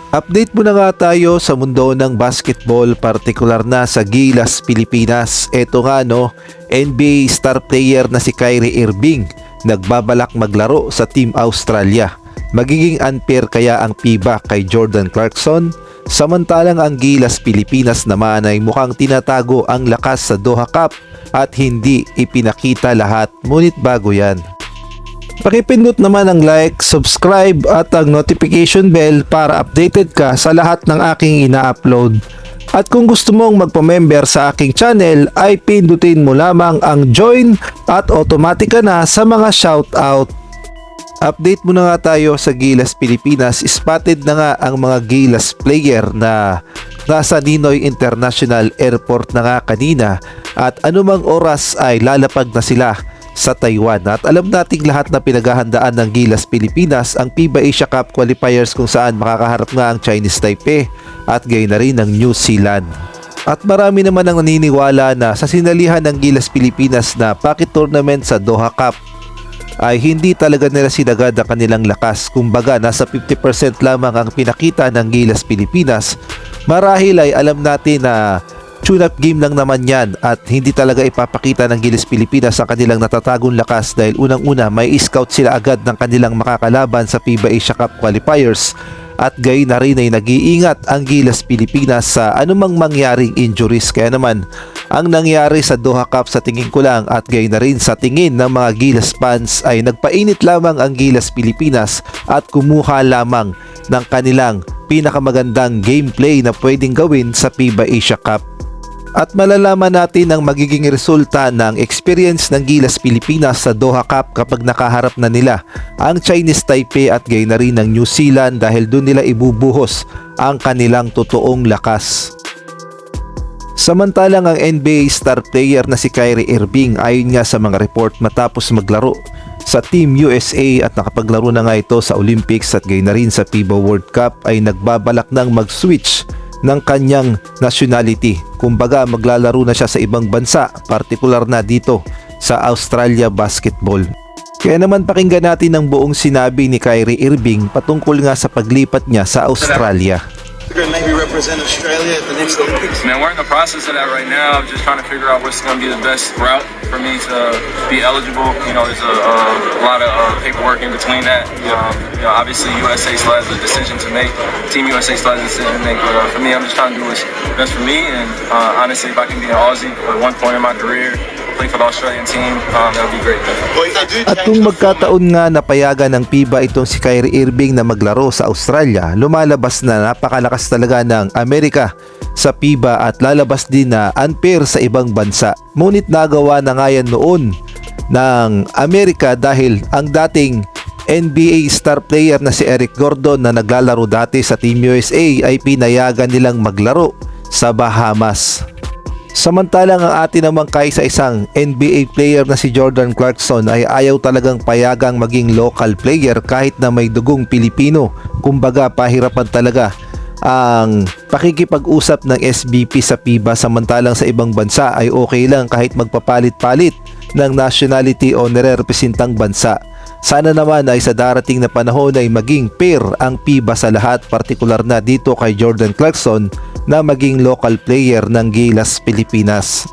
Update muna nga tayo sa mundo ng basketball, partikular na sa Gilas, Pilipinas. Eto nga NBA star player na si Kyrie Irving nagbabalak maglaro sa Team Australia. Magiging unfair kaya ang FIBA kay Jordan Clarkson? Samantalang ang Gilas, Pilipinas naman ay mukhang tinatago ang lakas sa Doha Cup at hindi ipinakita lahat, ngunit bago yan. Pakipindot naman ang like, subscribe at ang notification bell para updated ka sa lahat ng aking ina-upload. At kung gusto mong magpa-member sa aking channel ay pindutin mo lamang ang join at automatic ka na sa mga shoutout. Update muna nga tayo sa Gilas, Pilipinas. Spotted na nga ang mga Gilas player na nasa Ninoy International Airport na nga kanina at anumang oras ay lalapag na sila sa Taiwan. At alam nating lahat na pinaghahandaan ng Gilas, Pilipinas ang FIBA Asia Cup qualifiers kung saan makakaharap nga ang Chinese Taipei at gayon na rin ng New Zealand. At marami naman ang naniniwala na sa sinalihan ng Gilas, Pilipinas na pocket tournament sa Doha Cup ay hindi talaga nila sinagad ang kanilang lakas. Kumbaga nasa 50% lamang ang pinakita ng Gilas, Pilipinas. Marahil ay alam natin na tune-up game lang naman yan at hindi talaga ipapakita ng Gilas, Pilipinas ang kanilang natatagong lakas dahil unang-una may scout sila agad ng kanilang makakalaban sa FIBA Asia Cup qualifiers at gayon na rin ay nag-iingat ang Gilas, Pilipinas sa anumang mangyaring injuries. Kaya naman ang nangyari sa Doha Cup sa tingin ko lang at gayon na rin sa tingin ng mga Gilas fans ay nagpainit lamang ang Gilas, Pilipinas at kumuha lamang ng kanilang pinakamagandang gameplay na pwedeng gawin sa FIBA Asia Cup. At malalaman natin ang magiging resulta ng experience ng Gilas, Pilipinas sa Doha Cup kapag nakaharap na nila ang Chinese Taipei at gayon na rin ng New Zealand dahil doon nila ibubuhos ang kanilang totoong lakas. Samantalang ang NBA star player na si Kyrie Irving ayon nga sa mga report matapos maglaro sa Team USA at nakapaglaro na nga ito sa Olympics at gayon na rin sa FIBA World Cup ay nagbabalak ng mag-switch ng kanyang nationality. Kumbaga maglalaro na siya sa ibang bansa, partikular na dito sa Australia basketball. Kaya naman pakinggan natin ang buong sinabi ni Kyrie Irving patungkol nga sa paglipat niya sa Australia. Maybe represent Australia at the next Olympics? Man, we're in the process of that right now. I'm just trying to figure out what's going to be the best route for me to be eligible. You know, there's a lot of paperwork in between that. Obviously, USA still has a decision to make. Team USA still has a decision to make. But for me, I'm just trying to do what's best for me. And honestly, if I can be an Aussie at one point in my career, play for the Australian team, that would be great. At kung magkataon nga napayagan ng FIBA itong si Kyrie Irving na maglaro sa Australia, lumalabas na napakalakas talaga ng Amerika sa FIBA at lalabas din na unfair sa ibang bansa. Ngunit nagawa na nga yan noon ng Amerika dahil ang dating NBA star player na si Eric Gordon na naglalaro dati sa Team USA ay pinayagan nilang maglaro sa Bahamas. Samantalang ang atin namang kaisa-isang NBA player na si Jordan Clarkson ay ayaw talagang payagang maging local player kahit na may dugong Pilipino. Kumbaga pahirapan talaga ang pakikipag-usap ng SBP sa FIBA, samantalang sa ibang bansa ay okay lang kahit magpapalit-palit ng nationality o nire-representang bansa. Sana naman ay sa darating na panahon ay maging fair ang FIBA sa lahat, partikular na dito kay Jordan Clarkson na maging local player ng Gilas, Pilipinas.